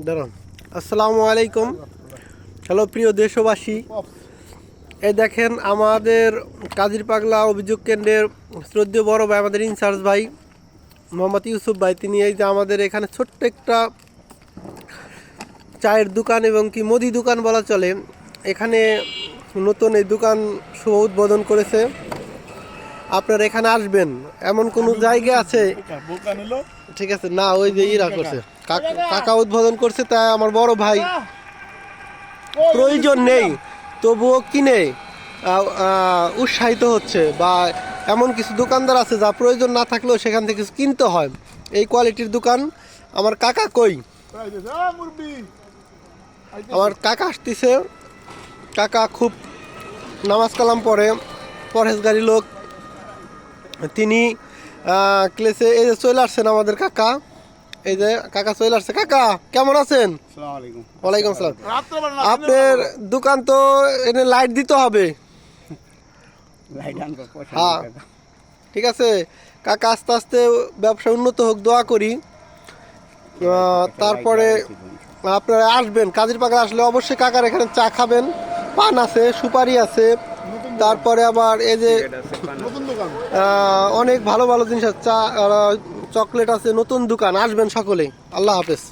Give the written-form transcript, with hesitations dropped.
দাঁড়ান। আসসালামু আলাইকুম। হ্যালো প্রিয় দেশবাসী, এই দেখেন আমাদের কাজির পাগলা অভিযোগ কেন্দ্রের শ্রদ্ধেয় বড় ভাই, আমাদের ইনচার্জ ভাই মোহাম্মদ ইউসুফ ভাই, তিনি এই যে আমাদের এখানে ছোট্ট একটা চায়ের দোকান এবং কি মুদি দোকান বলা চলে, এখানে নতুন এই দোকান শুভ উদ্বোধন করেছে। আপনারা এখানে আসবেন, এমন কোনো জায়গা আছে? ঠিক আছে না, ওই যে ইরা করছে, কাকা উদ্বোধন করছে, তাই আমার বড় ভাই প্রয়োজন নেই তবুও কিনে উৎসাহিত হচ্ছে, বা এমন কিছু দোকানদার আছে যা প্রয়োজন না থাকলেও সেখান থেকে কিছু কিনতে হয়। এই কোয়ালিটির দোকান। আমার কাকা কই? আমার কাকা আসতেছে। কাকা খুব নামাজ কালাম পড়ে, পরহেজগারী লোক। তিনি ক্লেসে এই যে চলে আসছেন আমাদের কাকা, এই যে কাকা চলে আসছে। কাকা কেমন আছেন? ওয়ালাইকুম আসসালাম। আপনার দোকান তো এনে লাইট দিতে হবে। হ্যাঁ ঠিক আছে কাকা, আস্তে আস্তে ব্যবসা উন্নত হোক, দোয়া করি। তারপরে আপনারা আসবেন, কাজির পাগলা আসলে অবশ্যই কাকার এখানে চা খাবেন। পান আছে, সুপারি আছে, তারপরে আবার এই যে অনেক ভালো ভালো জিনিস আছে, চা, চকলেট আছে। নতুন দোকান, আসবেন সকলেই। আল্লাহ হাফেজ।